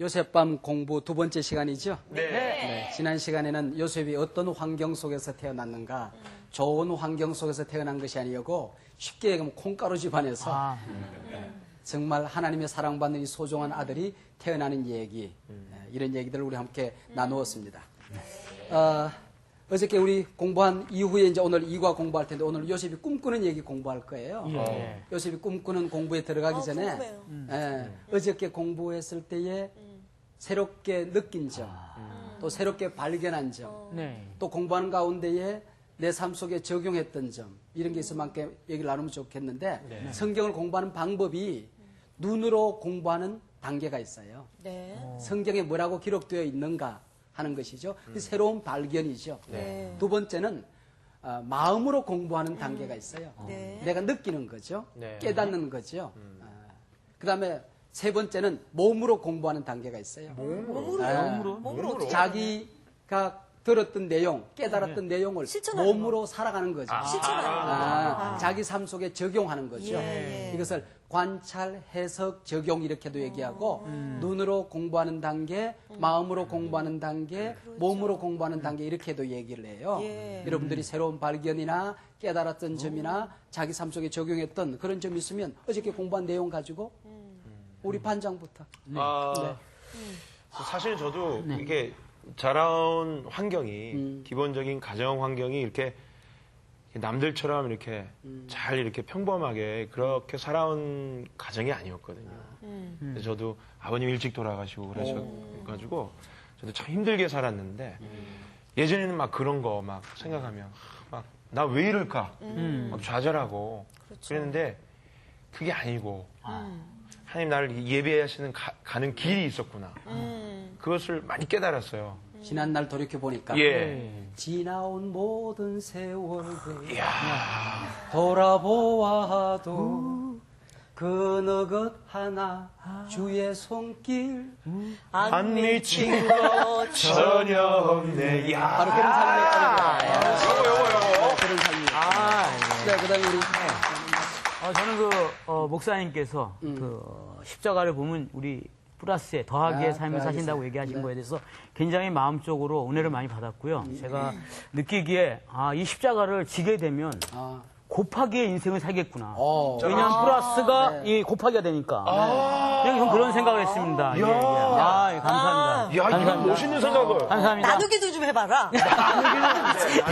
요셉밤 공부 두 번째 시간이죠? 네. 지난 시간에는 요셉이 어떤 환경 속에서 태어났는가, 좋은 환경 속에서 태어난 것이 아니고 쉽게 얘기하면 콩가루 집안에서 정말 하나님의 사랑받는 이 소중한 아들이 태어나는 얘기, 이런 얘기들을 우리 함께 나누었습니다. 어저께 우리 공부한 이후에 이제 오늘 이과 공부할 텐데 오늘 요셉이 꿈꾸는 얘기 공부할 거예요. 요셉이 꿈꾸는 공부에 들어가기 전에 어저께 공부했을 때에 새롭게 느낀 점, 또 새롭게 발견한 점, 또 공부하는 가운데에 내 삶 속에 적용했던 점, 이런 게 있으면 함께 얘기를 나누면 좋겠는데 성경을 공부하는 방법이 눈으로 공부하는 단계가 있어요. 성경에 뭐라고 기록되어 있는가 하는 것이죠. 새로운 발견이죠. 두 번째는 마음으로 공부하는 단계가 있어요. 내가 느끼는 거죠. 깨닫는 거죠. 그 다음에 세 번째는 몸으로 공부하는 단계가 있어요. 몸으로? 자기가 들었던 내용, 깨달았던 내용을 몸으로 살아가는 거죠. 자기 삶 속에 적용하는 거죠. 이것을 관찰, 해석, 적용 이렇게도 얘기하고 눈으로 공부하는 단계, 마음으로 공부하는 단계, 몸으로 공부하는 단계 이렇게도 얘기를 해요. 여러분들이 새로운 발견이나 깨달았던 점이나 자기 삶 속에 적용했던 그런 점이 있으면 어저께 공부한 내용 가지고 우리 반장부터. 사실 저도 이렇게 자라온 환경이 기본적인 가정 환경이 이렇게 남들처럼 이렇게 잘 이렇게 평범하게 그렇게 살아온 가정이 아니었거든요. 근데 저도 아버님 일찍 돌아가시고 그래가지고 저도 참 힘들게 살았는데 예전에는 막 그런 거 막 생각하면 막 나 왜 이럴까 막 좌절하고 그랬는데 그게 아니고 하나님 나를 예배하시는 가는 길이 있었구나. 그것을 많이 깨달았어요. 지난날 돌이켜보니까 지나온 모든 세월들 돌아보아도 그 것 하나 주의 손길 안 미친 것 전혀 없네. 바로 그런 삶이었다는 거예요. 그런 삶이었어요. 그다음에 우리 저는 목사님께서 십자가를 보면 우리 플러스에 더하기의 삶을 사신다고 얘기하신 거에 대해서 굉장히 마음적으로 은혜를 많이 받았고요. 제가 느끼기에 이 십자가를 지게 되면 곱하기의 인생을 살겠구나. 왜냐하면 플러스가 이 곱하기가 되니까. 저는 그런 생각을 했습니다. 감사합니다. 이건 멋있는 생각을. 감사합니다. 나누기도 좀 해봐라.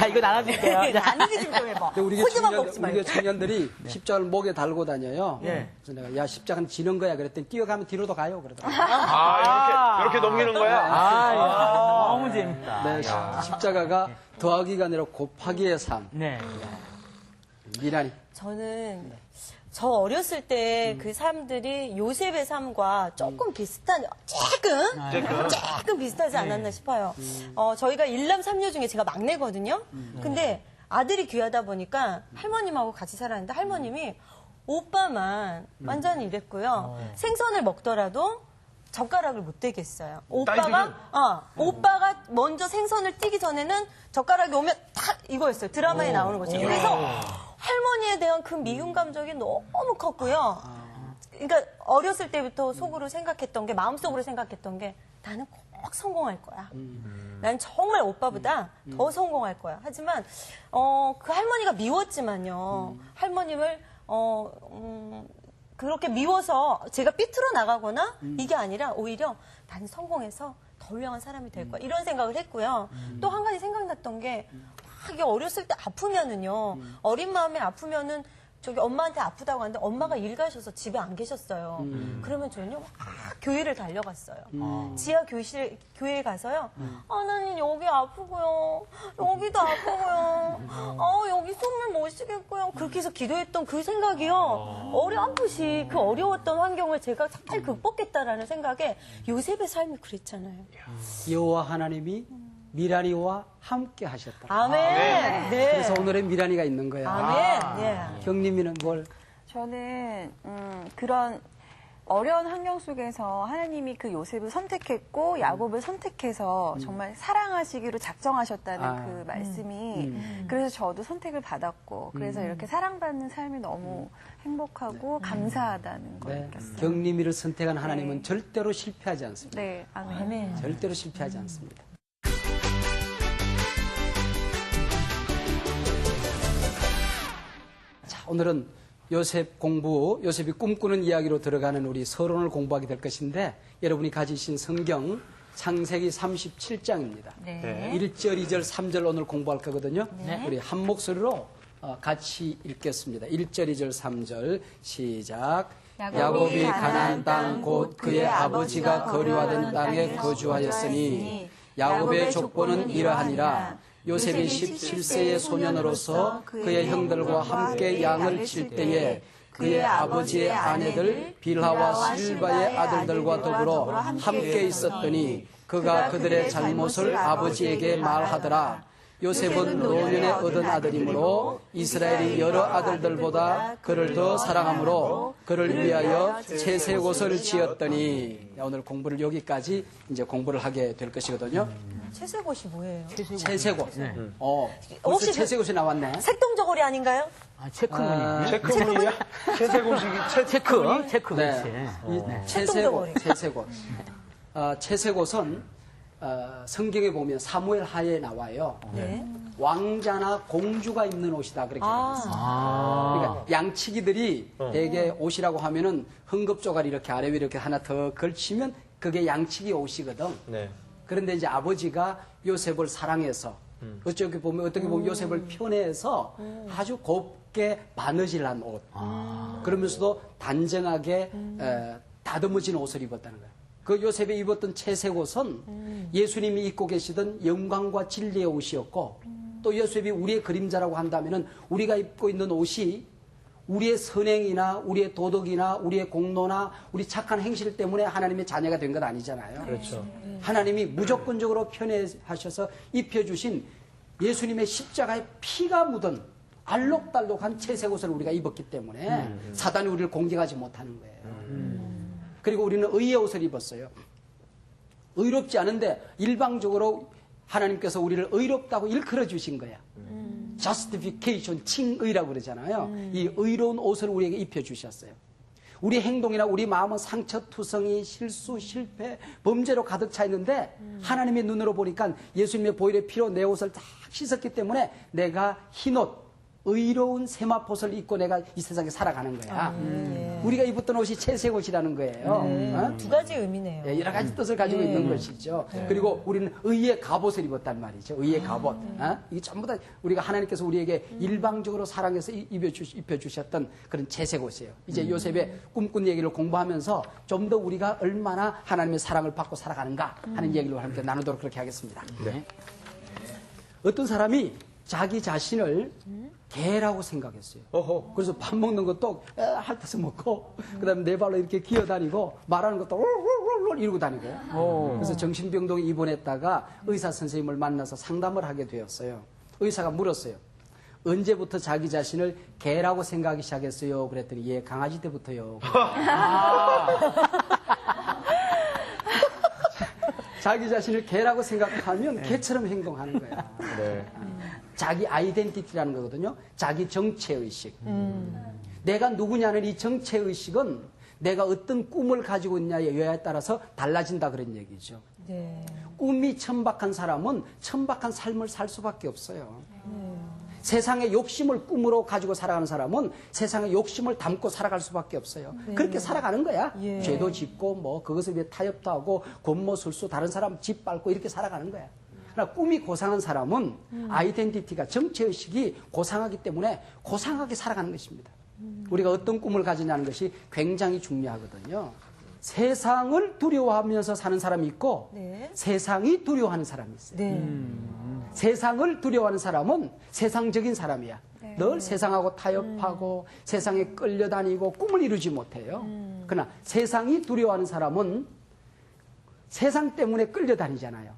이거 나눠줄게요. 나누기 좀 해봐. 우리 혼자만 먹지 말고. 청년들이 십자가를 목에 달고 다녀요. 그래서 내가 십자가는 지는 거야 그랬더니 뛰어가면 뒤로도 가요 그러더라고요. 이렇게 넘기는 거야? 너무 재밌다. 십자가가 더하기가 아니라 곱하기의 삶. 미란이. 저는 저 어렸을 때 그 삶들이 요셉의 삶과 조금 비슷한, 조금 비슷하지 않았나 싶어요. 저희가 일남 삼녀 중에 제가 막내거든요. 근데 아들이 귀하다 보니까 할머님하고 같이 살았는데 할머님이 오빠만 완전히 이랬고요. 생선을 먹더라도 젓가락을 못 대겠어요. 오빠가 먼저 생선을 띄기 전에는 젓가락이 오면 탁 이거였어요. 드라마에 나오는 것처럼. 그래서 할머니에 대한 그 미움 감정이 너무 컸고요. 그러니까 어렸을 때부터 속으로 생각했던 게, 마음속으로 생각했던 게 나는 꼭 성공할 거야. 난 정말 오빠보다 더 성공할 거야. 하지만 그 할머니가 미웠지만요. 할머님을 그렇게 미워서 제가 삐뚤어 나가거나 이게 아니라 오히려 나는 성공해서 더 훌륭한 사람이 될 거야. 이런 생각을 했고요. 또 한 가지 생각났던 게 이게 어렸을 때 아프면은요. 어린 마음에 아프면은 저기 엄마한테 아프다고 하는데 엄마가 일 가셔서 집에 안 계셨어요. 그러면 저는요 교회를 달려갔어요. 지하 교회에 가서요. 나는 여기 아프고요. 여기도 아프고요. 여기 숨을 못 쉬겠고요. 그렇게 해서 기도했던 그 생각이요. 어렴풋이 그 어려웠던 환경을 제가 잘 극복했다라는 생각에 요셉의 삶이 그랬잖아요. 여호와 하나님이 미란이와 함께 하셨다. 아멘. 그래서 오늘의 미란이가 있는 거야. 아멘. 경림이는 뭘? 저는 그런 어려운 환경 속에서 하나님이 그 요셉을 선택했고 야곱을 선택해서 정말 사랑하시기로 작정하셨다는 그 말씀이 그래서 저도 선택을 받았고 그래서 이렇게 사랑받는 삶이 너무 행복하고 감사하다는 걸 느꼈어요. 경림이를 선택한 하나님은 네. 절대로 실패하지 않습니다. 네, 아멘. 절대로 실패하지 않습니다. 자, 오늘은 요셉이 꿈꾸는 이야기로 들어가는 우리 서론을 공부하게 될 것인데 여러분이 가지신 성경 창세기 37장입니다. 네. 1절, 2절, 3절 오늘 공부할 거거든요. 네. 우리 한 목소리로 같이 읽겠습니다. 1절, 2절, 3절 시작. 야곱이 가나안 땅 곧 그의 아버지가 거류하던 땅에 거주하였으니 야곱의 족보는 이러하니라. 요셉이 17세의 소년으로서 그의 형들과 함께 양을 칠 때에 그의 아버지의 아내들 빌하와 실바의 아들들과 더불어 함께 있었더니 그가 그들의 잘못을 아버지에게 말하더라. 요셉은 노년에 얻은 아들이므로 이스라엘이 여러 아들들보다 그를 더 사랑하므로 그를 위하여 채색옷을 지었더니 오늘 공부를 여기까지 이제 공부를 하게 될 것이거든요. 채색옷이 뭐예요? 채색옷. 혹시 벌써 채색옷이 나왔네. 색동저고리 아닌가요? 아, 체크무늬. 체크무늬야? 체크. 체크. 네. 그렇지. 이 채색옷. 채색옷은 성경에 보면 사무엘 하에 나와요. 네. 왕자나 공주가 입는 옷이다 그렇게 되어 있어요. 그러니까 양치기들이 대개 옷이라고 하면은 헝겊조가리 이렇게 아래 위 이렇게 하나 더 걸치면 그게 양치기 옷이거든. 네. 그런데 이제 아버지가 요셉을 사랑해서 어떻게 보면 요셉을 편애해서 아주 곱게 바느질한 옷. 그러면서도 단정하게 다듬어진 옷을 입었다는 거예요. 그 요셉이 입었던 채색 옷은 예수님이 입고 계시던 영광과 진리의 옷이었고 또 요셉이 우리의 그림자라고 한다면은 우리가 입고 있는 옷이 우리의 선행이나 우리의 도덕이나 우리의 공로나 우리 착한 행실 때문에 하나님의 자녀가 된 건 아니잖아요. 그렇죠. 하나님이 무조건적으로 편애하셔서 입혀주신 예수님의 십자가에 피가 묻은 알록달록한 채색 옷을 우리가 입었기 때문에 사단이 우리를 공격하지 못하는 거예요. 그리고 우리는 의의 옷을 입었어요. 의롭지 않은데 일방적으로 하나님께서 우리를 의롭다고 일컬어 주신 거야. justification, 칭의라고 그러잖아요. 이 의로운 옷을 우리에게 입혀주셨어요. 우리 행동이나 우리 마음은 상처, 투성이, 실수, 실패, 범죄로 가득 차 있는데 하나님의 눈으로 보니까 예수님의 보혈의 피로 내 옷을 다 씻었기 때문에 내가 흰옷, 의로운 세마포를 입고 내가 이 세상에 살아가는 거야. 우리가 입었던 옷이 채색 옷이라는 거예요. 두 가지 의미네요. 예, 여러 가지 뜻을 가지고 있는 것이죠. 그리고 우리는 의의 갑옷을 입었단 말이죠. 의의 갑옷. 이게 전부 다 우리가 하나님께서 우리에게 일방적으로 사랑해서 입혀주셨던 그런 채색 옷이에요. 이제 요셉의 꿈꾼 얘기를 공부하면서 좀 더 우리가 얼마나 하나님의 사랑을 받고 살아가는가 하는 얘기를 함께 나누도록 그렇게 하겠습니다. 네. 어떤 사람이 자기 자신을 개라고 생각했어요. 어허. 그래서 밥 먹는 것도 핥아서 먹고, 그 다음에 네 발로 이렇게 기어다니고, 말하는 것도 롤롤롤 이러고 다니고요. 그래서 정신병동에 입원했다가 의사 선생님을 만나서 상담을 하게 되었어요. 의사가 물었어요. 언제부터 자기 자신을 개라고 생각하기 시작했어요? 그랬더니, 예, 강아지 때부터요. 자기 자신을 개라고 생각하면 개처럼 행동하는 거야. 네. 자기 아이덴티티라는 거거든요. 자기 정체의식. 내가 누구냐는 이 정체의식은 내가 어떤 꿈을 가지고 있냐에 따라서 달라진다 그런 얘기죠. 네. 꿈이 천박한 사람은 천박한 삶을 살 수밖에 없어요. 세상의 욕심을 꿈으로 가지고 살아가는 사람은 세상의 욕심을 담고 살아갈 수밖에 없어요. 그렇게 살아가는 거야. 예. 죄도 짓고 뭐 그것을 위해 타협도 하고 권모술수 다른 사람 집 밟고 이렇게 살아가는 거야. 그러나 꿈이 고상한 사람은 아이덴티티가 정체의식이 고상하기 때문에 고상하게 살아가는 것입니다. 우리가 어떤 꿈을 가지냐는 것이 굉장히 중요하거든요. 세상을 두려워하면서 사는 사람이 있고 네. 세상이 두려워하는 사람이 있어요. 네. 세상을 두려워하는 사람은 세상적인 사람이야. 늘 세상하고 타협하고 세상에 끌려다니고 꿈을 이루지 못해요. 그러나 세상이 두려워하는 사람은 세상 때문에 끌려다니잖아요.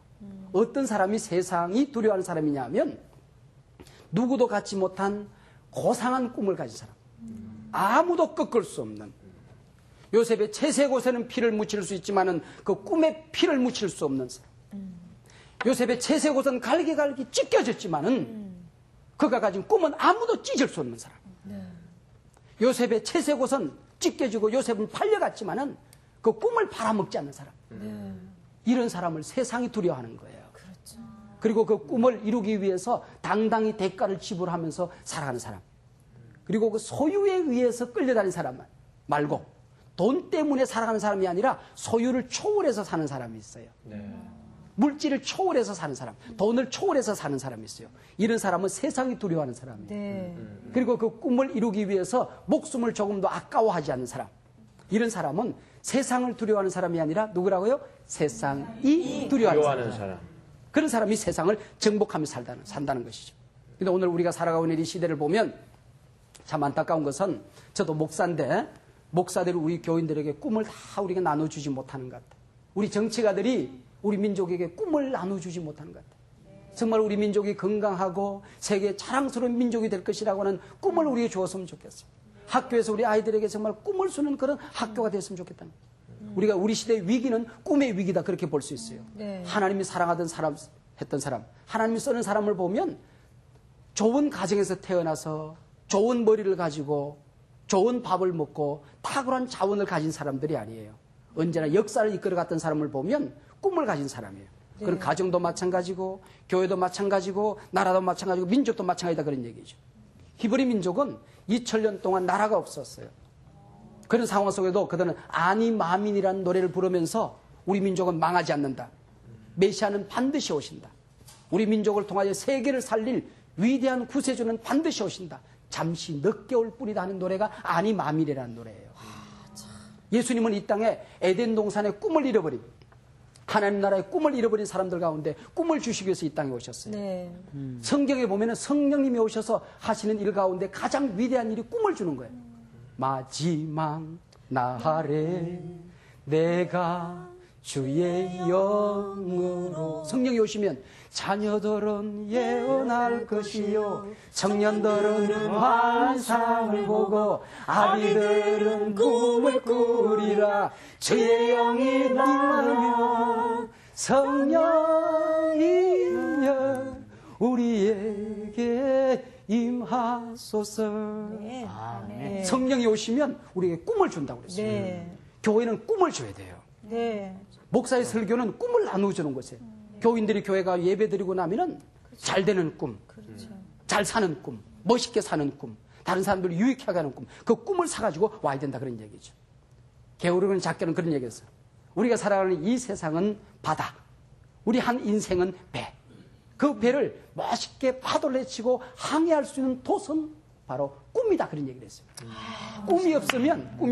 어떤 사람이 세상이 두려워하는 사람이냐 하면 누구도 갖지 못한 고상한 꿈을 가진 사람. 아무도 꺾을 수 없는 요셉의 채색옷에는 피를 묻힐 수 있지만은 그 꿈에 피를 묻힐 수 없는 사람. 요셉의 채색옷은 갈기갈기 찢겨졌지만은 그가 가진 꿈은 아무도 찢을 수 없는 사람. 요셉의 채색옷은 찢겨지고 요셉은 팔려갔지만은 그 꿈을 팔아먹지 않는 사람. 이런 사람을 세상이 두려워하는 거예요. 그리고 그 꿈을 이루기 위해서 당당히 대가를 지불하면서 살아가는 사람. 그리고 그 소유에 의해서 끌려다니는 사람 말고 돈 때문에 살아가는 사람이 아니라 소유를 초월해서 사는 사람이 있어요. 물질을 초월해서 사는 사람, 돈을 초월해서 사는 사람이 있어요. 이런 사람은 세상이 두려워하는 사람이에요. 그리고 그 꿈을 이루기 위해서 목숨을 조금도 아까워하지 않는 사람. 이런 사람은 세상을 두려워하는 사람이 아니라 누구라고요? 세상이 두려워하는 사람. 그런 사람이 세상을 정복하며 산다는 것이죠. 근데 오늘 우리가 살아가고 있는 이 시대를 보면 참 안타까운 것은 저도 목사인데 목사들이 우리 교인들에게 꿈을 다 우리가 나눠주지 못하는 것 같아요. 우리 정치가들이 우리 민족에게 꿈을 나눠주지 못하는 것 같아요. 정말 우리 민족이 건강하고 세계에 자랑스러운 민족이 될 것이라고 하는 꿈을 우리에게 주었으면 좋겠어요. 학교에서 우리 아이들에게 정말 꿈을 주는 그런 학교가 됐으면 좋겠다는 거예요. 우리가 우리 시대의 위기는 꿈의 위기다 그렇게 볼 수 있어요. 하나님이 사랑하던 사람, 했던 사람, 하나님이 쓰는 사람을 보면 좋은 가정에서 태어나서 좋은 머리를 가지고 좋은 밥을 먹고 탁월한 자원을 가진 사람들이 아니에요. 언제나 역사를 이끌어갔던 사람을 보면 꿈을 가진 사람이에요. 그런 가정도 마찬가지고 교회도 마찬가지고 나라도 마찬가지고 민족도 마찬가지다 그런 얘기죠. 히브리 민족은 2000년 동안 나라가 없었어요. 그런 상황 속에도 그들은 아니 마민이라는 노래를 부르면서 우리 민족은 망하지 않는다. 메시아는 반드시 오신다. 우리 민족을 통하여 세계를 살릴 위대한 구세주는 반드시 오신다. 잠시 늦게 올 뿐이다 하는 노래가 아니 마민이라는 노래예요. 예수님은 이 땅에 에덴 동산의 꿈을 잃어버린 하나님 나라의 꿈을 잃어버린 사람들 가운데 꿈을 주시기 위해서 이 땅에 오셨어요. 성경에 보면 성령님이 오셔서 하시는 일 가운데 가장 위대한 일이 꿈을 주는 거예요. 마지막 날에 내가 주의 영으로 성령이 오시면 자녀들은 예언할 것이요 청년들은 환상을 보고 아비들은 꿈을 꾸리라 주의 영이 임하면 성령이여 우리에게 임하소서. 성령이 오시면 우리에게 꿈을 준다고 그랬어요. 교회는 꿈을 줘야 돼요. 목사의 설교는 꿈을 나누어주는 것이에요. 교인들이 교회가 예배드리고 나면은 잘 되는 꿈, 잘 사는 꿈, 멋있게 사는 꿈, 다른 사람들을 유익하게 하는 꿈, 그 꿈을 사가지고 와야 된다 그런 얘기죠. 게으르는 작게는 그런 얘기였어요. 우리가 살아가는 이 세상은 바다, 우리 한 인생은 배. 그 배를 멋있게 파도를 헤치고 항해할 수 있는 돛은 바로 꿈이다 그런 얘기를 했어요. 꿈이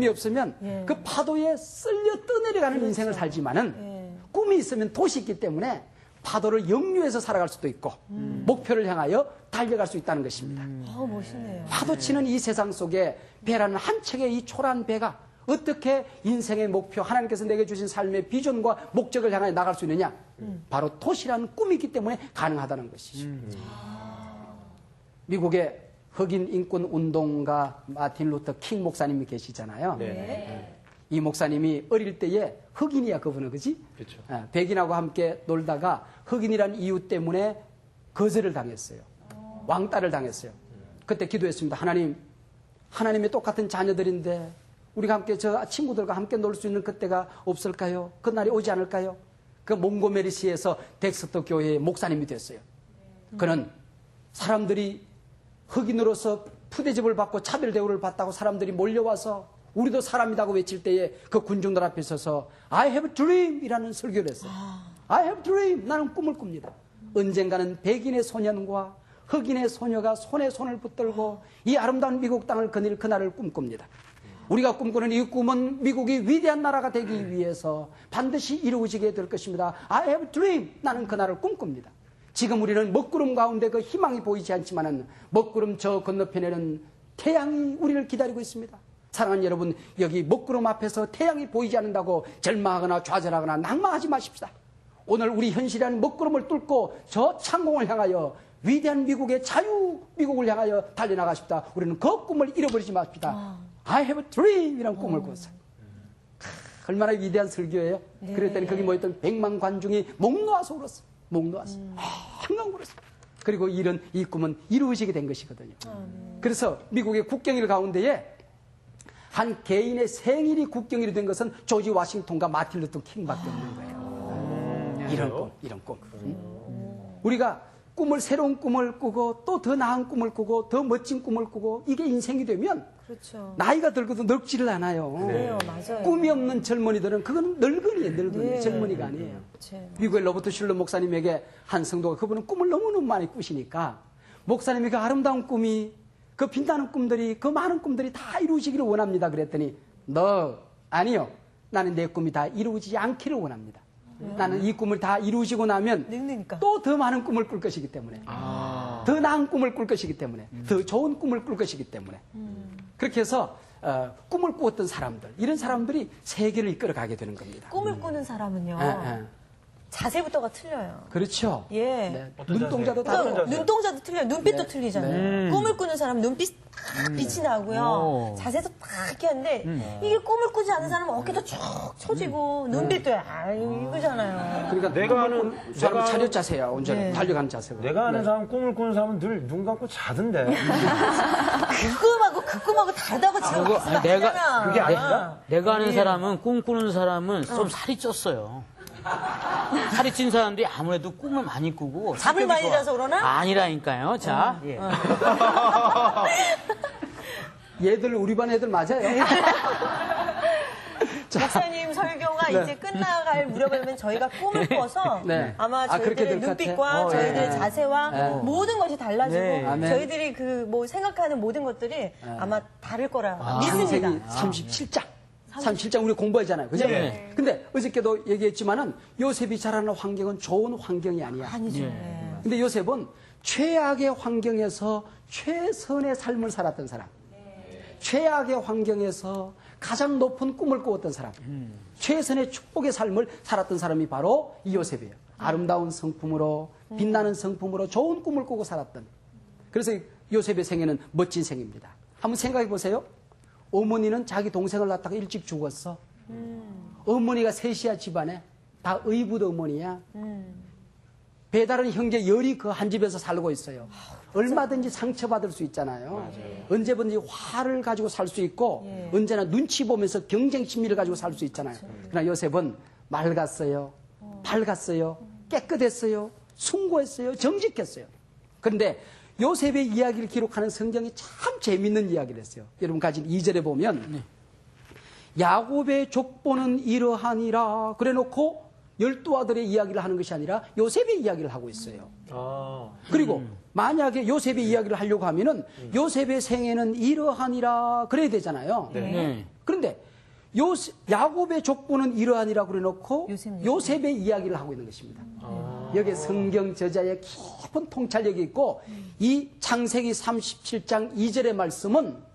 없으면 그 파도에 쓸려 떠내려가는 인생을 살지만은 꿈이 있으면 돛이 있기 때문에 파도를 역류해서 살아갈 수도 있고 목표를 향하여 달려갈 수 있다는 것입니다. 멋있네요. 파도치는 이 세상 속에 배라는 한 척의 이 초라한 배가 어떻게 인생의 목표, 하나님께서 내게 주신 삶의 비전과 목적을 향하여 나갈 수 있느냐? 바로 돛이라는 꿈이기 때문에 가능하다는 것이죠. 미국의 흑인 인권 운동가 마틴 루터 킹 목사님이 계시잖아요. 이 목사님이 어릴 때에 흑인이야 그분은 그지? 그렇죠. 백인하고 함께 놀다가 흑인이라는 이유 때문에 거절을 당했어요. 왕따를 당했어요. 그때 기도했습니다. 하나님의 똑같은 자녀들인데 우리가 함께 저 친구들과 함께 놀 수 있는 그때가 없을까요? 그날이 오지 않을까요? 그 몽고메리시에서 덱스터 교회의 목사님이 됐어요. 그는 사람들이 흑인으로서 푸대접을 받고 차별 대우를 받다고 사람들이 몰려와서 우리도 사람이라고 외칠 때에 그 군중들 앞에 서서 I have a dream 이라는 설교를 했어요. I have a dream. 나는 꿈을 꿉니다. 언젠가는 백인의 소년과 흑인의 소녀가 손에 손을 붙들고 이 아름다운 미국 땅을 거닐 그날을 꿈꿉니다. 우리가 꿈꾸는 이 꿈은 미국이 위대한 나라가 되기 위해서 반드시 이루어지게 될 것입니다. I have a dream. 나는 그날을 꿈꿉니다. 지금 우리는 먹구름 가운데 그 희망이 보이지 않지만은 먹구름 저 건너편에는 태양이 우리를 기다리고 있습니다. 사랑하는 여러분, 여기 먹구름 앞에서 태양이 보이지 않는다고 절망하거나 좌절하거나 낭망하지 마십시다. 오늘 우리 현실이라는 먹구름을 뚫고 저 창공을 향하여 위대한 미국의 자유 미국을 향하여 달려나가십시다. 우리는 그 꿈을 잃어버리지 마십시다. I have a dream 이라는 꿈을 꿨어요. 얼마나 위대한 설교예요. 그랬더니 거기 모였던 100만 관중이 목 놓아서 울었어. 목 놓았어. 엉엉 울었어. 그리고 이 꿈은 이루어지게 된 것이거든요. 그래서 미국의 국경일 가운데에 한 개인의 생일이 국경일이 된 것은 조지 워싱턴과 마틴 루터 킹밖에 없는 거예요. 이런 꿈. 우리가 새로운 꿈을 꾸고 또 더 나은 꿈을 꾸고 더 멋진 꿈을 꾸고 이게 인생이 되면 그렇죠. 나이가 들고도 늙지를 않아요. 그래요, 맞아요. 꿈이 없는 젊은이들은 그건 늙은이에요, 늙은이. 네. 젊은이가 아니에요. 그치. 미국의 로버트 슐러 목사님에게 한 성도가 그분은 꿈을 너무너무 많이 꾸시니까 목사님이 그 아름다운 꿈이 그 빛나는 꿈들이 그 많은 꿈들이 다 이루어지기를 원합니다. 그랬더니 아니요. 나는 내 꿈이 다 이루어지지 않기를 원합니다. 나는 이 꿈을 다 이루어지고 나면 늙으니까. 또 더 많은 꿈을 꿀 것이기 때문에 더 나은 꿈을 꿀 것이기 때문에 더 좋은 꿈을 꿀 것이기 때문에 그렇게 해서 꿈을 꾸었던 사람들 이런 사람들이 세계를 이끌어가게 되는 겁니다. 꿈을 꾸는 사람은요. 자세부터가 틀려요. 그렇죠. 예. 네. 눈동자도 다 그러니까 눈동자도 틀려요. 눈빛도 네. 틀리잖아요. 꿈을 꾸는 사람은 눈빛 딱 빛이 나고요. 자세도 딱 이렇게 하는데 이게 꿈을 꾸지 않는 사람은 어깨도 쭉 처지고 눈빛도 이거잖아요. 그러니까 내가 아는 사람 차렷 자세야. 온전히 네. 달려가는 자세가. 내가 아는 사람 꿈을 꾸는 사람은 늘 눈 감고 자던데. 그 꿈하고 다르다고 지금 말씀하시잖아. 그게 아닌가? 내가 아는 사람은 꿈꾸는 사람은 좀 살이 쪘어요. 살이 찐 사람들이 아무래도 꿈을 많이 꾸고 잠을 많이 자서 그러나? 아니라니까요. 자, 예. 얘들 우리 반 애들 맞아요. 목사님 설교가 이제 끝나갈 무렵이면 저희가 꿈을 꿔서 네. 아마 그렇게 저희들의 될 것 눈빛과 같아? 저희들의 네. 자세와 네. 모든 것이 달라지고 네. 아멘. 저희들이 생각하는 모든 것들이 아마 다를 거라 믿습니다. 창세기 37장. 37장 우리 공부하잖아요. 그죠? 네. 근데 어저께도 얘기했지만은 요셉이 자라는 환경은 좋은 환경이 아니야. 아니죠. 네. 근데 요셉은 최악의 환경에서 최선의 삶을 살았던 사람. 최악의 환경에서 가장 높은 꿈을 꾸었던 사람. 최선의 축복의 삶을 살았던 사람이 바로 이 요셉이에요. 아름다운 성품으로, 빛나는 성품으로 좋은 꿈을 꾸고 살았던. 그래서 요셉의 생애는 멋진 생입니다. 한번 생각해 보세요. 어머니는 자기 동생을 낳다가 일찍 죽었어. 어머니가 셋이야 집안에. 다 의붓 어머니야. 배다른 형제 열이 그 한 집에서 살고 있어요. 얼마든지 상처받을 수 있잖아요. 언제든지 화를 가지고 살 수 있고 언제나 눈치 보면서 경쟁 심리를 가지고 살 수 있잖아요. 그러나 요셉은 맑았어요. 밝았어요. 깨끗했어요. 숭고했어요. 정직했어요. 그런데 요셉의 이야기를 기록하는 성경이 참 재밌는 이야기를 했어요. 여러분 가진 2절에 보면 야곱의 족보는 이러하니라 그래놓고 12아들의 이야기를 하는 것이 아니라 요셉의 이야기를 하고 있어요. 그리고 만약에 요셉의 이야기를 하려고 하면은 요셉의 생애는 이러하니라 그래야 되잖아요. 네. 그런데 야곱의 족보는 이러하니라 그래놓고 요셉의 이야기를 하고 있는 것입니다. 여기에 성경 저자의 깊은 통찰력이 있고 이 창세기 37장 2절의 말씀은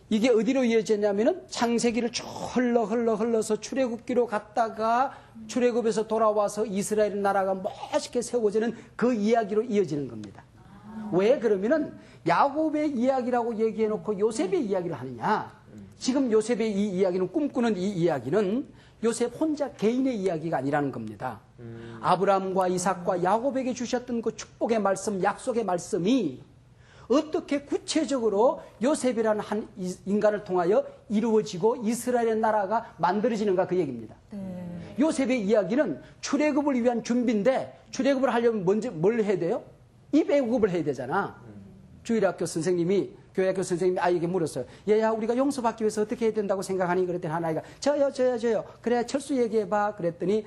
이게 어디로 이어졌냐면은 창세기를 쭉 흘러서 출애굽기로 갔다가 출애굽에서 돌아와서 이스라엘 나라가 멋있게 세워지는 그 이야기로 이어지는 겁니다. 왜 그러면은 야곱의 이야기라고 얘기해놓고 요셉의 이야기를 하느냐? 지금 요셉의 이 이야기는 꿈꾸는 이 이야기는 요셉 혼자 개인의 이야기가 아니라는 겁니다. 아브라함과 이삭과 야곱에게 주셨던 그 축복의 말씀, 약속의 말씀이 어떻게 구체적으로 요셉이라는 한 인간을 통하여 이루어지고 이스라엘의 나라가 만들어지는가 그 얘기입니다. 요셉의 이야기는 출애굽을 위한 준비인데 출애굽을 하려면 먼저 뭘 해야 돼요? 입애굽을 해야 되잖아. 주일학교 선생님이 교회학교 선생님이 아이에게 물었어요. 얘야 우리가 용서받기 위해서 어떻게 해야 된다고 생각하니? 그랬더니 한 아이가 저요. 그래 철수 얘기해봐. 그랬더니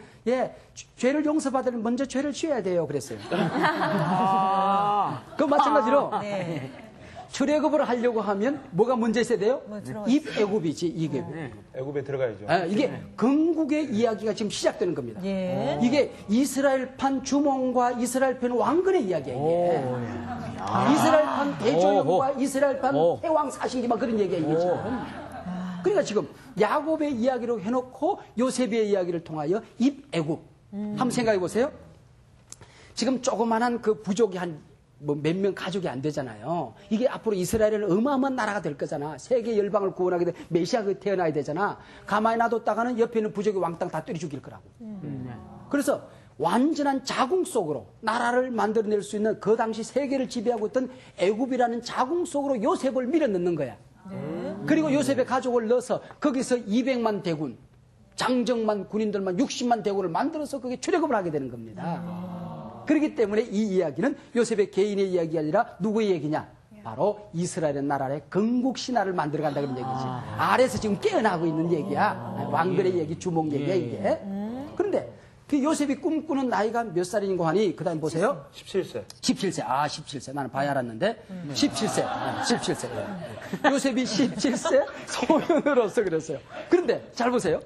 죄를 용서받으려면 먼저 죄를 지어야 돼요. 그랬어요. 그 마찬가지로 출애굽을 하려고 하면 뭐가 먼저 있어야 돼요? 입애굽이지. 입애굽. 애굽에 들어가야죠. 이게 건국의 이야기가 지금 시작되는 겁니다. 이게 이스라엘판 주몽과 이스라엘판 왕건의 이야기예요. 이스라엘판 대조영과 이스라엘판 태왕 사신기만 그런 얘기예요. 그러니까 지금 야곱의 이야기로 해놓고 요셉의 이야기를 통하여 입애굽. 한번 생각해 보세요. 지금 조그만한 그 부족이 한 뭐 몇 명 가족이 안 되잖아요. 이게 앞으로 이스라엘은 어마어마한 나라가 될 거잖아. 세계 열방을 구원하게 돼 메시아가 태어나야 되잖아. 가만히 놔뒀다가는 옆에 있는 부족이 왕땅 다 때려 죽일 거라고. 그래서 완전한 자궁 속으로 나라를 만들어낼 수 있는 그 당시 세계를 지배하고 있던 애굽이라는 자궁 속으로 요셉을 밀어넣는 거야. 그리고 요셉의 가족을 넣어서 거기서 200만 대군, 장정만 군인들만 60만 대군을 만들어서 그게 출애굽을 하게 되는 겁니다. 그렇기 때문에 이 이야기는 요셉의 개인의 이야기가 아니라 누구의 얘기냐? 바로 이스라엘의 나라의 건국 신화를 만들어 간다는 얘기지. 아래에서 지금 깨어나고 있는 얘기야. 왕들의 얘기, 주몽 얘기야 이게. 그런데 그 요셉이 꿈꾸는 나이가 몇 살인고 하니 그 다음 보세요. 17세. 17세. 아, 17세. 나는 봐야 알았는데. 17세. 17세. 요셉이 17세 소년으로서 그랬어요. 그런데 잘 보세요.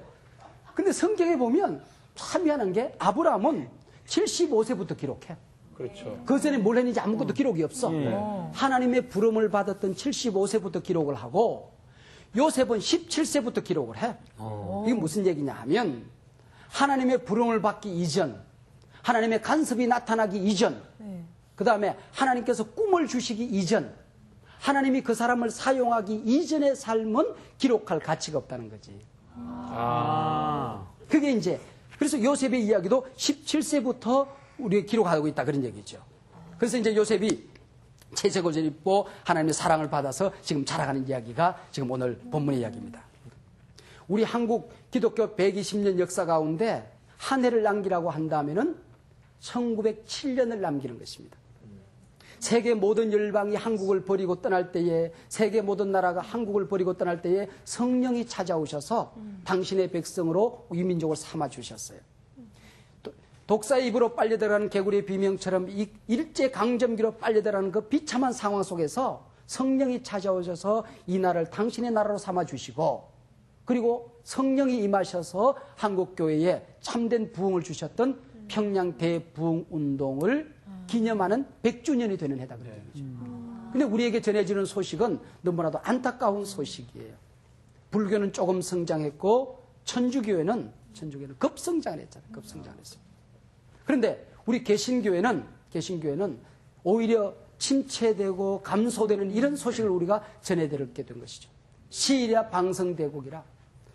근데 성경에 보면 참 미안한 게 아브라함은 75세부터 기록해. 그렇죠. 그 전에 뭘 했는지 아무것도 기록이 없어. 하나님의 부름을 받았던 75세부터 기록을 하고 요셉은 17세부터 기록을 해. 이게 무슨 얘기냐 하면 하나님의 부름을 받기 이전, 하나님의 간섭이 나타나기 이전, 그 다음에 하나님께서 꿈을 주시기 이전, 하나님이 그 사람을 사용하기 이전의 삶은 기록할 가치가 없다는 거지. 그게 이제 그래서 요셉의 이야기도 17세부터 우리가 기록하고 있다 그런 얘기죠. 그래서 이제 요셉이 채색 옷을 입고 하나님의 사랑을 받아서 지금 자라가는 이야기가 지금 오늘 본문의 이야기입니다. 우리 한국 기독교 120년 역사 가운데 한 해를 남기라고 한다면은 1907년을 남기는 것입니다. 세계 모든 열방이 한국을 버리고 떠날 때에, 세계 모든 나라가 한국을 버리고 떠날 때에 성령이 찾아오셔서 당신의 백성으로 유민족을 삼아 주셨어요. 독사의 입으로 빨려들어가는 개구리의 비명처럼 일제 강점기로 빨려들어가는 그 비참한 상황 속에서 성령이 찾아오셔서 이 나라를 당신의 나라로 삼아 주시고, 그리고 성령이 임하셔서 한국교회에 참된 부흥을 주셨던 평양 대부흥 운동을 기념하는 100주년이 되는 해다 그런 얘기죠. 근데 우리에게 전해지는 소식은 너무나도 안타까운 소식이에요. 불교는 조금 성장했고 천주교회는 급성장을 했잖아요. 급성장을 했어요. 그런데 우리 개신교회는 오히려 침체되고 감소되는 이런 소식을 우리가 전해드리게 된 것이죠. 시리아 방성대국이라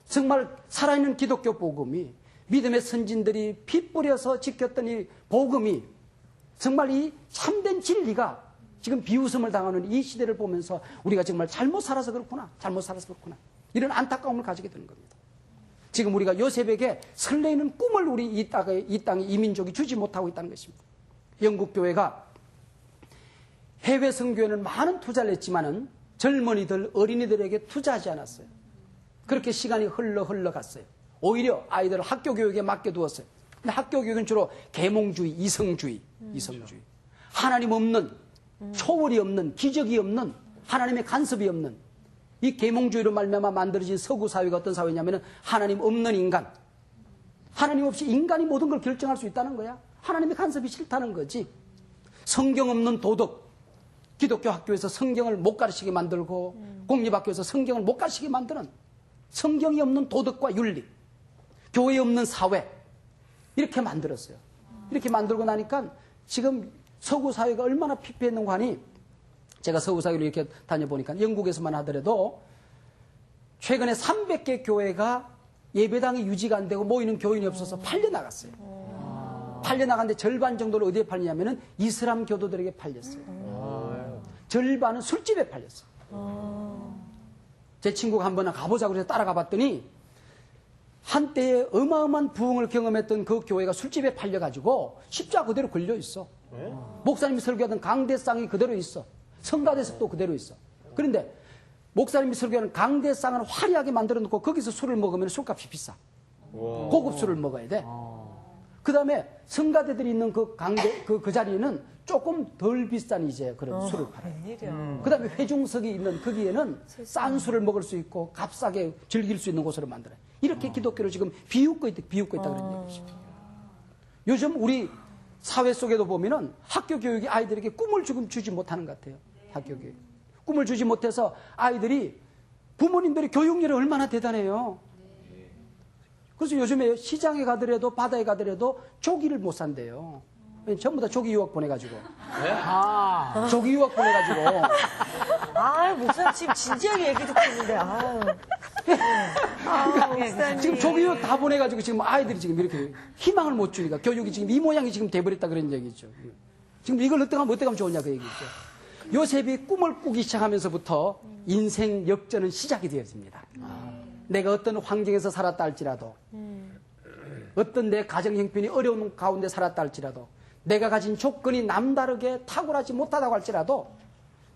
정말 살아있는 기독교 복음이, 믿음의 선진들이 피 뿌려서 지켰던 이 복음이, 정말 이 참된 진리가 지금 비웃음을 당하는 이 시대를 보면서 우리가 정말 잘못 살아서 그렇구나, 이런 안타까움을 가지게 되는 겁니다. 지금 우리가 요셉에게 설레이는 꿈을 우리 이 땅에 이민족이 주지 못하고 있다는 것입니다. 영국 교회가 해외 선교에는 많은 투자를 했지만은 젊은이들, 어린이들에게 투자하지 않았어요. 그렇게 시간이 흘러갔어요. 오히려 아이들을 학교 교육에 맡겨두었어요. 근데 학교 교육은 주로 계몽주의, 이성주의. 하나님 없는, 초월이 없는, 기적이 없는, 하나님의 간섭이 없는 이 계몽주의로 말미암아 만들어진 서구 사회가 어떤 사회냐면은 하나님 없는 인간. 하나님 없이 인간이 모든 걸 결정할 수 있다는 거야. 하나님의 간섭이 싫다는 거지. 성경 없는 도덕. 기독교 학교에서 성경을 못 가르치게 만들고 공립학교에서 성경을 못 가르치게 만드는 성경이 없는 도덕과 윤리, 교회 없는 사회, 이렇게 만들었어요. 이렇게 만들고 나니까 지금 서구 사회가 얼마나 피폐했는가 하니, 제가 서구 사회를 이렇게 다녀보니까 영국에서만 하더라도 최근에 300개 교회가 예배당이 유지가 안 되고 모이는 교인이 없어서 팔려나갔어요. 팔려나갔는데 절반 정도를 어디에 팔리냐면은 이슬람 교도들에게 팔렸어요. 절반은 술집에 팔렸어요. 제 친구가 한번 가보자고 해서 따라가 봤더니 한때에 어마어마한 부흥을 경험했던 그 교회가 술집에 팔려가지고 십자가 그대로 걸려 있어. 목사님이 설교하던 강대상이 그대로 있어. 성가대석도 그대로 있어. 그런데 목사님이 설교하는 강대상을 화려하게 만들어 놓고 거기서 술을 먹으면 술값이 비싸. 고급 술을 먹어야 돼. 그 다음에 성가대들이 있는 그 그 자리에는 조금 덜 비싼 이제 그런 술을 팔아요. 그 다음에 회중석이 있는 거기에는 싼 술을 먹을 수 있고 값싸게 즐길 수 있는 곳으로 만들어요. 이렇게 기독교를 지금 비웃고 있다 그런 얘기죠. 요즘 우리 사회 속에도 보면은 학교 교육이 아이들에게 꿈을 지금 주지 못하는 것 같아요. 학교 교육. 꿈을 주지 못해서 아이들이, 부모님들의 교육열이 얼마나 대단해요. 그래서 요즘에 시장에 가더라도 바다에 가더라도 조기를 못 산대요. 전부 다 조기 유학 보내가지고. 아, 조기 유학 보내가지고. 아, 목사님 지금 진지하게 얘기 듣고 있는데, 아유. 목사님. 지금 조기 유학 다 보내가지고 지금 아이들이 지금 이렇게 희망을 못 주니까 교육이 지금 이 모양이 지금 돼버렸다 그런 얘기죠. 지금 이걸 어떡하면 좋으냐 그 얘기죠. 요셉이 꿈을 꾸기 시작하면서부터 인생 역전은 시작이 되었습니다. 내가 어떤 환경에서 살았다 할지라도 어떤 내 가정 형편이 어려운 가운데 살았다 할지라도 내가 가진 조건이 남다르게 탁월하지 못하다고 할지라도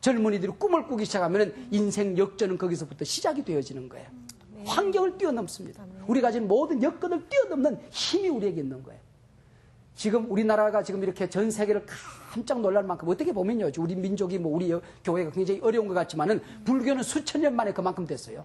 젊은이들이 꿈을 꾸기 시작하면 인생 역전은 거기서부터 시작이 되어지는 거예요. 환경을 뛰어넘습니다. 우리가 가진 모든 여건을 뛰어넘는 힘이 우리에게 있는 거예요. 지금 우리나라가 지금 이렇게 전 세계를 깜짝 놀랄 만큼 어떻게 보면요. 우리 민족이 뭐 우리 교회가 굉장히 어려운 것 같지만은 불교는 수천 년 만에 그만큼 됐어요.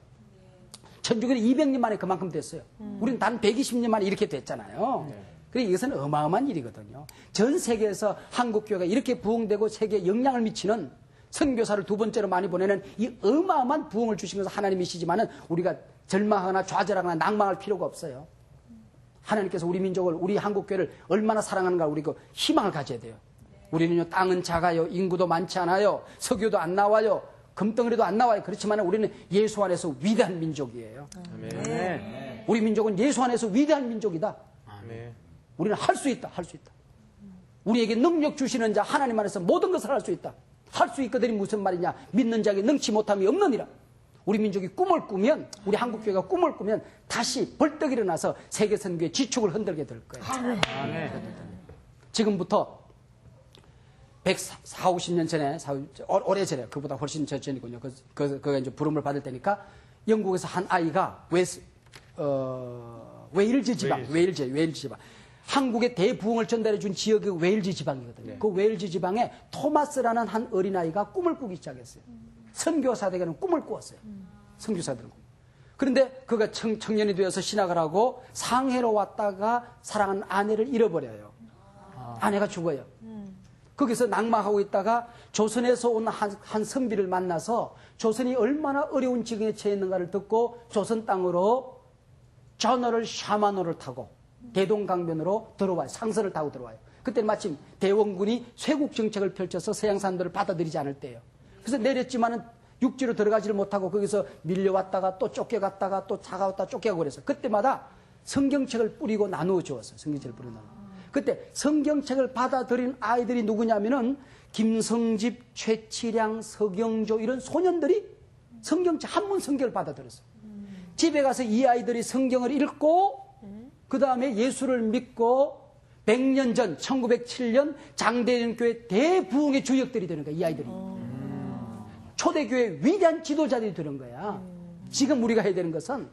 천주교는 200년 만에 그만큼 됐어요. 우리는 단 120년 만에 이렇게 됐잖아요. 그러니까 이것은 어마어마한 일이거든요. 전 세계에서 한국교회가 이렇게 부흥되고 세계에 영향을 미치는 선교사를 두 번째로 많이 보내는 이 어마어마한 부흥을 주신 것은 하나님이시지만은 우리가 절망하거나 좌절하거나 낭망할 필요가 없어요. 하나님께서 우리 민족을, 우리 한국교회를 얼마나 사랑하는가 우리 그 희망을 가져야 돼요. 우리는요, 땅은 작아요. 인구도 많지 않아요. 석유도 안 나와요. 금덩어리도 안 나와요. 그렇지만 우리는 예수 안에서 위대한 민족이에요. 아멘. 우리 민족은 예수 안에서 위대한 민족이다. 아멘. 우리는 할 수 있다. 할 수 있다. 우리에게 능력 주시는 자 하나님 안에서 모든 것을 할 수 있다. 할 수 있거든이 무슨 말이냐. 믿는 자에게 능치 못함이 없느니라. 우리 민족이 꿈을 꾸면, 우리 한국교회가 꿈을 꾸면 다시 벌떡 일어나서 세계선교의 지축을 흔들게 될 거예요. 아멘. 지금부터 140, 50년 전에, 오래 전에, 그보다 훨씬 전이군요. 그가 이제 부름을 받을 때니까 영국에서 한 아이가 웨일즈 지방, 웨일즈 지방. 한국의 대부흥을 전달해 준 지역이 웨일즈 지방이거든요. 그 웨일즈 지방에 토마스라는 한 어린아이가 꿈을 꾸기 시작했어요. 선교사들에게는 꿈을 꾸었어요. 선교사들은. 그런데 그가 청년이 되어서 신학을 하고 상해로 왔다가 사랑하는 아내를 잃어버려요. 아내가 죽어요. 거기서 낭망하고 있다가 조선에서 온 한 선비를 만나서 조선이 얼마나 어려운 지경에 처해 있는가를 듣고 조선 땅으로 저너럴 샤마노를 타고 대동강변으로 들어와요. 상선을 타고 들어와요. 그때 마침 대원군이 쇄국 정책을 펼쳐서 서양 사람들을 받아들이지 않을 때예요. 그래서 내렸지만은 육지로 들어가지를 못하고 거기서 밀려왔다가 또 쫓겨갔다가 또 차가웠다 쫓겨가고 그래서 그때마다 성경책을 뿌리고 나누어 주었어요. 성경책을 뿌리고 나누어. 그때 성경책을 받아들인 아이들이 누구냐면은 김성집, 최치량, 서경조 이런 소년들이 성경책 한문 성경을 받아들였어요. 집에 가서 이 아이들이 성경을 읽고 그 다음에 예수를 믿고 100년 전 1907년 장대전교회 대부흥의 주역들이 되는 거야. 이 아이들이. 초대교회 위대한 지도자들이 되는 거야. 지금 우리가 해야 되는 것은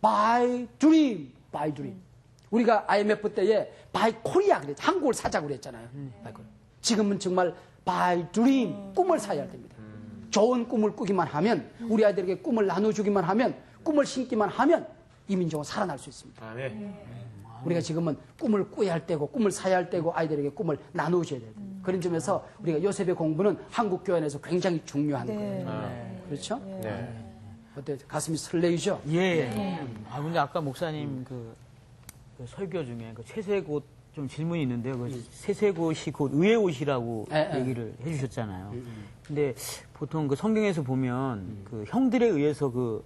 by dream. 우리가 IMF 때에 by Korea 그랬죠. 한국을 사자고 그랬잖아요. 지금은 정말 by dream. 꿈을 사야 됩니다. 좋은 꿈을 꾸기만 하면 우리 아이들에게 꿈을 나눠주기만 하면 꿈을 심기만 하면 이 민족은 살아날 수 있습니다. 아멘. 우리가 지금은 꿈을 꾸어야 할 때고 꿈을 사야 할 때고 아이들에게 꿈을 나누셔야 돼요. 그런 점에서 우리가 요셉의 공부는 한국 교회 안에서 굉장히 중요한 거예요. 그렇죠? 네. 어때요? 가슴이 설레이죠? 예. 아, 근데 아까 목사님 그 설교 중에 그 채색옷 좀 질문이 있는데요. 그 채색옷이 곧 의의 옷이라고 얘기를 해주셨잖아요. 근데 보통 그 성경에서 보면 그 형들에 의해서 그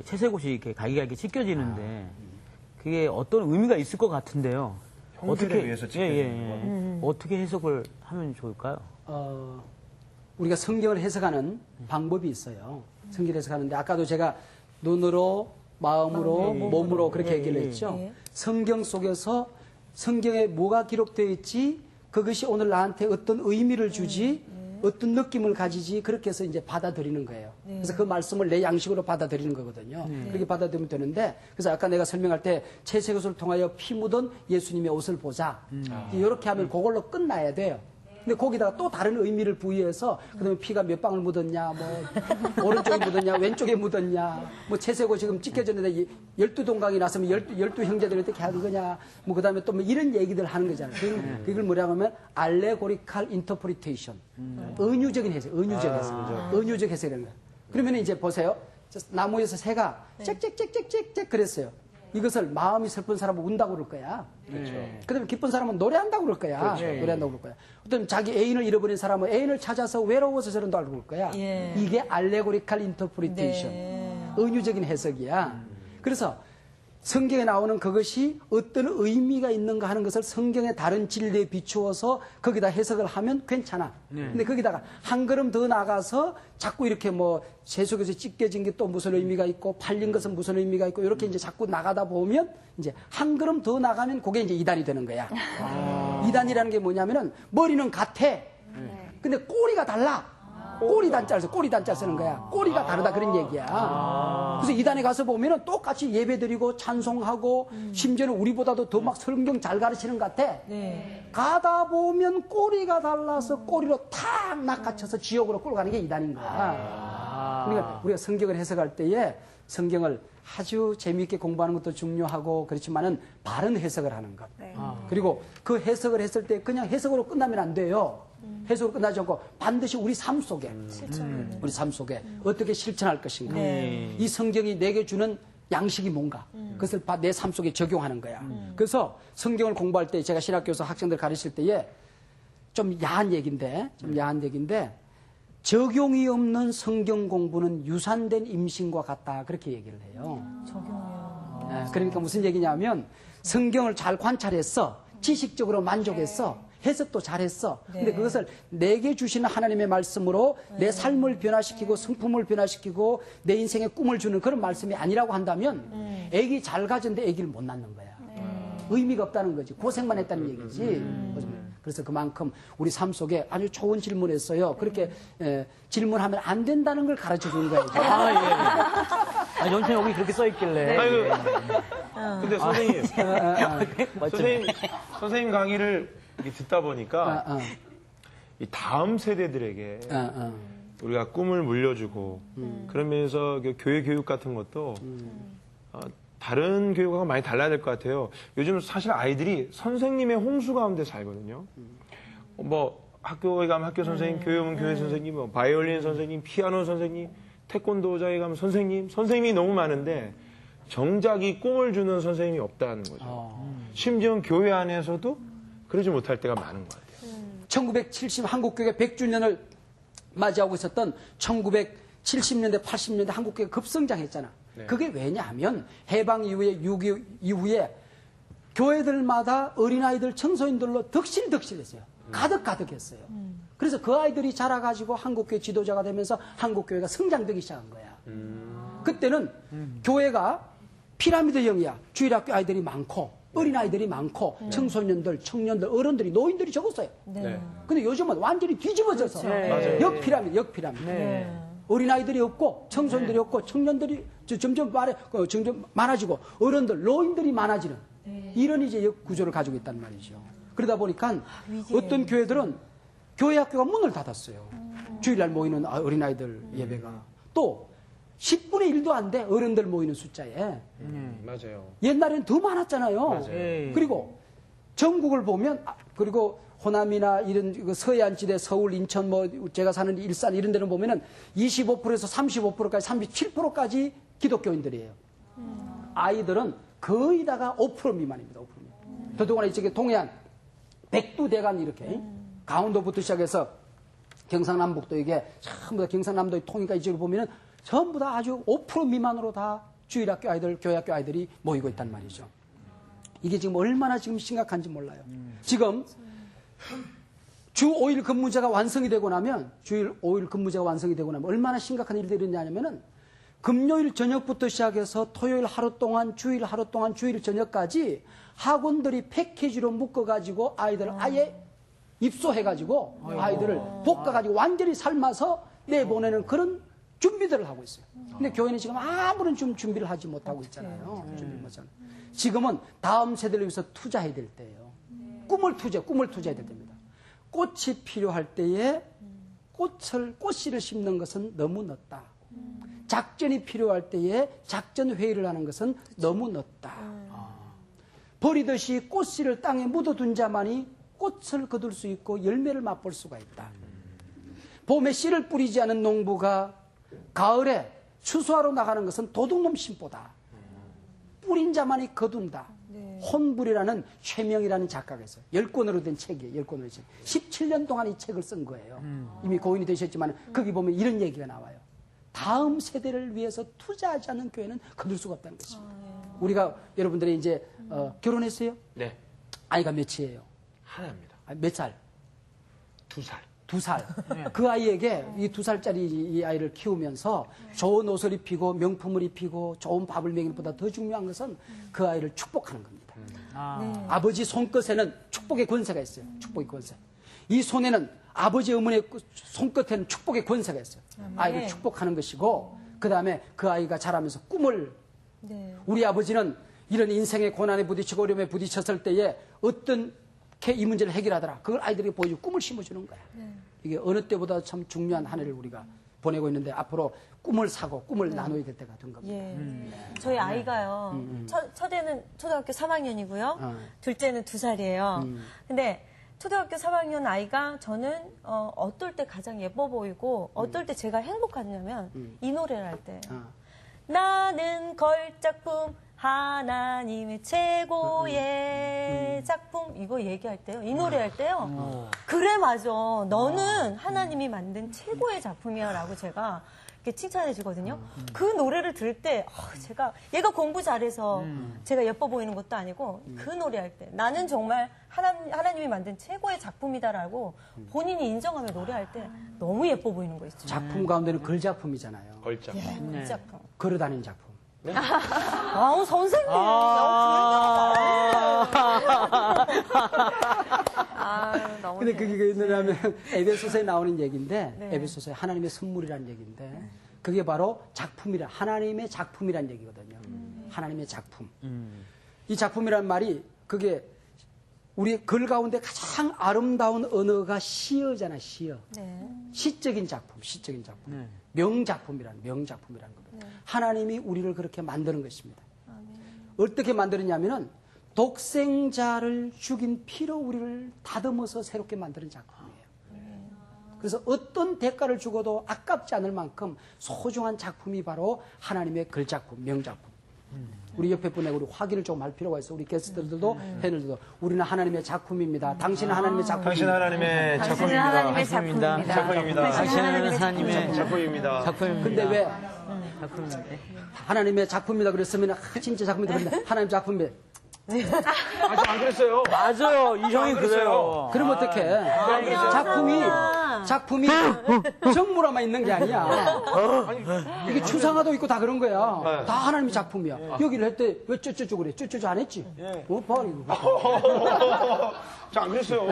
채색옷이 이렇게 갈기갈기 찢겨지는데 그게 어떤 의미가 있을 것 같은데요. 형들에 의해서 찢겨지는 거. 어떻게 해석을 하면 좋을까요? 우리가 성경을 해석하는 방법이 있어요. 성경을 해석하는데 아까도 제가 눈으로, 마음으로, 몸으로 그렇게 얘기를 했죠. 성경 속에서 성경에 뭐가 기록되어 있지, 그것이 오늘 나한테 어떤 의미를 주지, 어떤 느낌을 가지지, 그렇게 해서 이제 받아들이는 거예요. 그래서 그 말씀을 내 양식으로 받아들이는 거거든요. 그렇게 받아들이면 되는데, 그래서 아까 내가 설명할 때 채색옷을 통하여 피 묻은 예수님의 옷을 보자. 이렇게 하면 그걸로 끝나야 돼요. 근데 거기다가 또 다른 의미를 부여해서 그다음에 피가 몇 방울 묻었냐, 뭐 오른쪽에 묻었냐, 왼쪽에 묻었냐, 뭐 채색옷 지금 찢겨졌는데 12동강이 났으면 12 형제들이 어떻게 하는 거냐, 뭐 그다음에 또 뭐 이런 얘기들 하는 거잖아요. 그걸 뭐라고 하면 알레고리칼 인터프리테이션, 은유적인 해석, 은유적 해석이라는 거예요. 그러면 이제 보세요. 나무에서 새가 짹짹짹짹짹 그랬어요. 이것을 마음이 슬픈 사람은 운다고 그럴 거야. 그렇죠. 그다음에 기쁜 사람은 노래한다고 그럴 거야. 노래한다고 그럴 거야. 어떤 자기 애인을 잃어버린 사람은 애인을 찾아서 외로워서 저런다고 그럴 거야. 예. 이게 알레고리칼 인터프리테이션. 네. 은유적인 해석이야. 그래서 성경에 나오는 그것이 어떤 의미가 있는가 하는 것을 성경의 다른 진리에 비추어서 거기다 해석을 하면 괜찮아. 근데 거기다가 한 걸음 더 나가서 자꾸 이렇게 뭐 세속에서 찢겨진 게 또 무슨 의미가 있고 팔린 것은 무슨 의미가 있고 이렇게 이제 자꾸 나가다 보면 이제 한 걸음 더 나가면 그게 이제 이단이 되는 거야. 이단이라는 게 뭐냐면은 머리는 같아. 근데 꼬리가 달라. 꼬리 단자를 쓰는 거야. 꼬리가 다르다 그런 얘기야. 그래서 이단에 가서 보면은 똑같이 예배드리고 찬송하고 심지어는 우리보다도 더 막 성경 잘 가르치는 것 같아. 네. 가다 보면 꼬리가 달라서 꼬리로 탁 낚아쳐서 지옥으로 끌고 가는 게 이단인 거야. 그러니까 우리가 성경을 해석할 때에 성경을 아주 재미있게 공부하는 것도 중요하고 그렇지만은 바른 해석을 하는 것. 네. 그리고 그 해석을 했을 때 그냥 해석으로 끝나면 안 돼요. 해석으로 끝나지 않고 반드시 우리 삶 속에 우리 삶 속에 어떻게 실천할 것인가. 이 성경이 내게 주는 양식이 뭔가 그것을 내 삶 속에 적용하는 거야. 그래서 성경을 공부할 때 제가 신학교에서 학생들 가르칠 때에 좀 야한 얘기인데 적용이 없는 성경 공부는 유산된 임신과 같다 그렇게 얘기를 해요. 적용이요. 그러니까 무슨 얘기냐면 성경을 잘 관찰했어. 지식적으로 만족했어. 해석도 잘했어. 근데 그것을 내게 주시는 하나님의 말씀으로 내 삶을 변화시키고 성품을 변화시키고 내 인생의 꿈을 주는 그런 말씀이 아니라고 한다면 애기 잘 가졌는데 애기를 못 낳는 거야. 의미가 없다는 거지. 고생만 했다는 얘기지. 그래서 그만큼 우리 삶 속에 아주 좋은 질문했어요. 그렇게 질문하면 안 된다는 걸 가르쳐 주는 거예요. 연체 여기 그렇게 써 있길래. 근데 선생님 강의를 이렇게 듣다 보니까 이 다음 세대들에게 우리가 꿈을 물려주고 그러면서 교회 교육 같은 것도 다른 교육하고 많이 달라야 될 것 같아요. 요즘 사실 아이들이 선생님의 홍수 가운데 살거든요. 뭐 학교에 가면 학교 선생님, 교회 오면 교회 선생님, 뭐 바이올린 선생님, 피아노 선생님, 태권도장에 가면 선생님이 너무 많은데 정작 이 꿈을 주는 선생님이 없다는 거죠. 심지어 교회 안에서도 그러지 못할 때가 많은 것 같아요. 1970 한국교회 100주년을 맞이하고 있었던 1970년대, 80년대 한국교회가 급성장했잖아. 그게 왜냐하면 해방 이후에 6.25 이후에 교회들마다 어린아이들, 청소년들로 덕실덕실했어요. 가득가득했어요. 그래서 그 아이들이 자라가지고 한국교회 지도자가 되면서 한국교회가 성장되기 시작한 거야. 그때는 교회가 피라미드형이야. 주일학교 아이들이 많고 어린아이들이 많고 청소년들, 청년들, 어른들이, 노인들이 적었어요. 근데 요즘은 완전히 뒤집어져서 역피라미드. 어린아이들이 없고 청소년들이 없고 청년들이 점점 많아지고 어른들, 노인들이 많아지는 이런 이제 구조를 가지고 있단 말이죠. 그러다 보니까 어떤 교회들은 교회 학교가 문을 닫았어요. 주일날 모이는 어린아이들 예배가. 또 10분의 1도 안 돼. 어른들 모이는 숫자에. 맞아요. 옛날에는 더 많았잖아요. 맞아요. 그리고 전국을 보면 그리고 호남이나 이런 서해안 지대, 서울, 인천, 뭐 제가 사는 일산 이런 데는 보면은 25%에서 35%까지 37%까지 기독교인들이에요. 아이들은 거의 다가 5% 미만입니다. 5% 미만. 더더구나 이쪽에 동해안, 백두대간 이렇게 강원도부터 시작해서 경상남북도 이게 전부 다 경상남도의 통이니까 이쪽을 보면은 전부 다 아주 5% 미만으로 다 주일학교 아이들, 교회학교 아이들이 모이고 있단 말이죠. 이게 지금 얼마나 지금 심각한지 몰라요. 지금 주 5일 근무제가 완성이 되고 나면 주일 5일 근무제가 완성이 되고 나면 얼마나 심각한 일들이 있냐면은 금요일 저녁부터 시작해서 토요일 하루 동안, 주일 하루 동안, 주일 저녁까지 학원들이 패키지로 묶어가지고 아이들을 아예 입소해가지고 아이들을 볶아가지고 완전히 삶아서 내보내는 그런 준비들을 하고 있어요. 근데 교회는 지금 아무런 준비를 하지 못하고 있잖아요. 지금은 다음 세대를 위해서 투자해야 될 때예요. 꿈을 투자해야 될 때입니다. 꽃이 필요할 때에 꽃씨를 심는 것은 너무 늦다. 작전이 필요할 때에 작전 회의를 하는 것은 너무 늦다. 버리듯이 꽃씨를 땅에 묻어둔 자만이 꽃을 거둘 수 있고 열매를 맛볼 수가 있다. 봄에 씨를 뿌리지 않은 농부가 가을에 추수하러 나가는 것은 도둑놈 심보다. 뿌린 자만이 거둔다. 혼불이라는 최명이라는 작가가 있어요. 10권으로 된 책이에요. 10권으로 된 책. 17년 동안 이 책을 쓴 거예요. 이미 고인이 되셨지만 거기 보면 이런 얘기가 나와요. 다음 세대를 위해서 투자하지 않는 교회는 거둘 수가 없다는 것입니다. 우리가 여러분들이 이제 결혼했어요? 네. 아이가 몇이에요? 하나입니다. 몇 살? 2살. 2살. 그 아이에게 이 2살짜리 이 아이를 키우면서 좋은 옷을 입히고 명품을 입히고 좋은 밥을 먹이는 것보다 더 중요한 것은 그 아이를 축복하는 겁니다. 아버지 손끝에는 축복의 권세가 있어요. 축복의 권세. 이 손에는 아버지 어머니의 손끝에는 축복의 권세가 있어요. 아이를 축복하는 것이고 그 다음에 그 아이가 자라면서 꿈을 우리 아버지는 이런 인생의 고난에 부딪히고 어려움에 부딪혔을 때에 어떻게 이 문제를 해결하더라. 그걸 아이들에게 보여주고 꿈을 심어주는 거야. 이게 어느 때보다 참 중요한 한 해를 우리가 보내고 있는데 앞으로 꿈을 사고 꿈을 나눠야 될 때가 된 겁니다. 저희 아이가요. 첫째는 초등학교 3학년이고요. 둘째는 2살이에요. 근데 초등학교 3학년 아이가 저는 어떨 때 가장 예뻐 보이고 어떨 때 제가 행복하냐면 이 노래를 할 때. 나는 걸작품 하나님의 최고의 작품 이거 얘기할 때요. 이 노래 할 때요. 그래 맞아. 너는 하나님이 만든 최고의 작품이야 라고 제가 이렇게 칭찬해 주거든요. 그 노래를 들을 때 제가 얘가 공부 잘해서 제가 예뻐 보이는 것도 아니고 그 노래 할 때 나는 정말 하나님이 만든 최고의 작품이다라고 본인이 인정하며 노래할 때 너무 예뻐 보이는 거 있죠. 작품 가운데는 걸작품이잖아요. 걸작. 그 작품. 걸어다니는 작품. 아우 선생님. 너무 근데 그게 뭐냐면 에베소서에 나오는 얘기인데 에베소서에 하나님의 선물이라는 얘기인데 그게 바로 작품이라 하나님의 작품이라는 얘기거든요. 하나님의 작품. 이 작품이란 말이 그게 우리 글 가운데 가장 아름다운 언어가 시어잖아, 시어. 시적인 작품, 시적인 작품. 명작품이라는 겁니다. 하나님이 우리를 그렇게 만드는 것입니다. 어떻게 만드느냐면은 독생자를 죽인 피로 우리를 다듬어서 새롭게 만드는 작품이에요. 그래서 어떤 대가를 주고도 아깝지 않을 만큼 소중한 작품이 바로 하나님의 글작품, 명작품. 우리 옆에 분에게 우리 확인을 좀 할 필요가 있어. 우리 게스트들도 패널들도 우리는 하나님의 작품입니다. 당신은 하나님의 작품입니다. 당신은 하나님의 당신은 작품입니다. 하나님의 작품입니다. 작품입니다. 당신은 하나님의 작품입니다. 작품입니다. 근데 왜 작품인데. 하나님의 작품이다 그랬으면 진짜 작품이다 그랬는데 하나님 작품이 아직 안 그랬어요. 맞아요. 이 형이 그래요. 그럼 어떡해? 작품이 정무라만 있는 게 아니야. 이게 추상화도 있고 다 그런 거야. 다 하나님의 작품이야. 여기를 할 때 왜 쩌쩌쩌 그래? 쩌쩌쩌 안 했지? 봐, 이거. 안 그랬어요.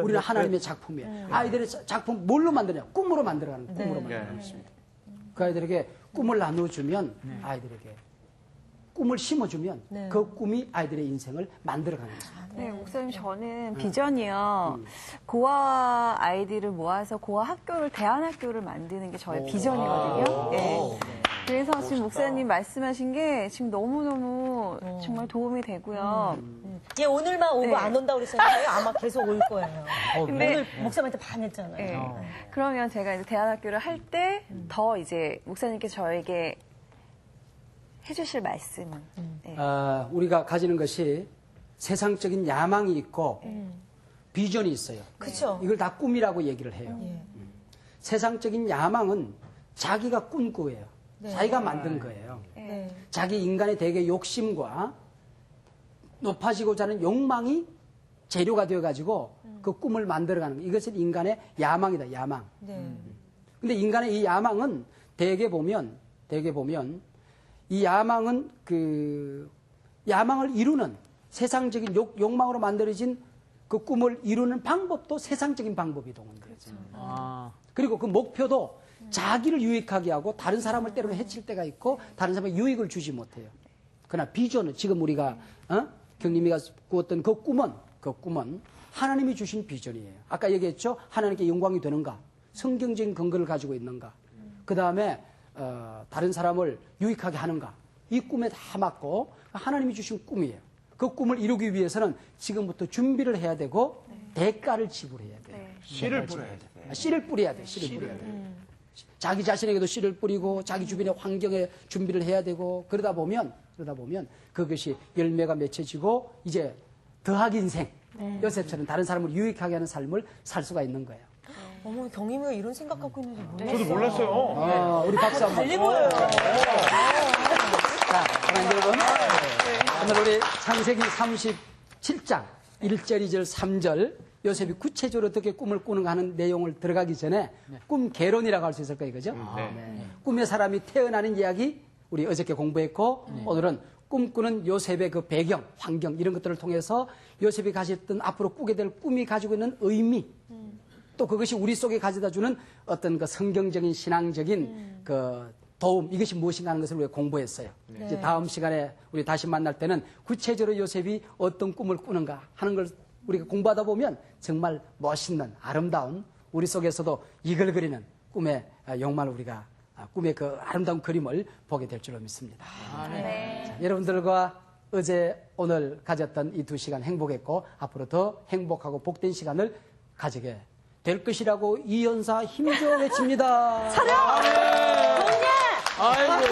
우리는 하나님의 작품이에요. 아이들의 작품 뭘로 만드냐? 꿈으로 만들어가는 거예요. 꿈으로 만들어가는 것입니다. 그 아이들에게 꿈을 나눠주면 아이들에게 꿈을 심어주면 그 꿈이 아이들의 인생을 만들어가는 것입니다. 네, 목사님 저는 비전이요. 고아 아이들을 모아서 고아 학교를 대안학교를 만드는 게 저의 비전이거든요. 네. 그래서 지금 목사님 말씀하신 게 지금 너무너무 정말 도움이 되고요. 얘 오늘만 오고 네. 안 온다고 그랬었는데 아마 계속 올 거예요. 오늘 목사님한테 반했잖아요. 네. 그러면 제가 이제 대안학교를 할 때 더 이제 목사님께서 저에게 해주실 말씀은 네. 우리가 가지는 것이 세상적인 야망이 있고 비전이 있어요. 그렇죠. 이걸 다 꿈이라고 얘기를 해요. 세상적인 야망은 자기가 꾼 거예요. 자기가 만든 거예요. 자기 인간의 대개 욕심과 높아지고자 하는 욕망이 재료가 되어가지고 그 꿈을 만들어가는 거예요. 이것은 인간의 야망이다, 야망. 근데 인간의 이 야망은 대개 보면 이 야망은 야망을 이루는 세상적인 욕망으로 만들어진 그 꿈을 이루는 방법도 세상적인 방법이 동원 거죠. 그리고 그 목표도 자기를 유익하게 하고 다른 사람을 때로는 해칠 때가 있고 다른 사람에게 유익을 주지 못해요. 그러나 비전은 지금 우리가 경림이가 꾸었던 그 꿈은 하나님이 주신 비전이에요. 아까 얘기했죠. 하나님께 영광이 되는가? 성경적인 근거를 가지고 있는가? 그 다음에 다른 사람을 유익하게 하는가? 이 꿈에 다 맞고 하나님이 주신 꿈이에요. 그 꿈을 이루기 위해서는 지금부터 준비를 해야 되고 대가를 지불해야 돼요. 씨를 뿌려야 돼. 씨를 뿌려야 돼. 씨를 뿌려야 돼. 자기 자신에게도 씨를 뿌리고 자기 주변의 환경에 준비를 해야 되고 그러다 보면 그것이 열매가 맺혀지고 이제 더하기 인생 요셉처럼 다른 사람을 유익하게 하는 삶을 살 수가 있는 거예요. 어머, 경임이가 이런 생각 갖고 있는지 몰랐어요. 저도 몰랐어요. 우리 박수 한번. 달리 보여요. 자, 사랑하는 여러분. 오늘 우리 창세기 37장 1절, 2절, 3절 요셉이 구체적으로 어떻게 꿈을 꾸는가 하는 내용을 들어가기 전에 꿈 개론이라고 할 수 있을 거예요. 그죠? 네. 꿈의 사람이 태어나는 이야기 우리 어저께 공부했고 오늘은 꿈꾸는 요셉의 그 배경, 환경 이런 것들을 통해서 요셉이 가졌던 앞으로 꾸게 될 꿈이 가지고 있는 의미 또 그것이 우리 속에 가져다 주는 어떤 그 성경적인 신앙적인 그 도움 이것이 무엇인가 하는 것을 우리가 공부했어요. 이제 다음 시간에 우리 다시 만날 때는 구체적으로 요셉이 어떤 꿈을 꾸는가 하는 걸 우리가 공부하다 보면 정말 멋있는 아름다운 우리 속에서도 이글거리는 꿈의 영광을 우리가 꿈의 그 아름다운 그림을 보게 될 줄로 믿습니다. 자, 여러분들과 어제 오늘 가졌던 이 2시간 행복했고 앞으로 더 행복하고 복된 시간을 가지게 될 것이라고 이연사 힘줘 외칩니다. 차려! 동냐! 아이고.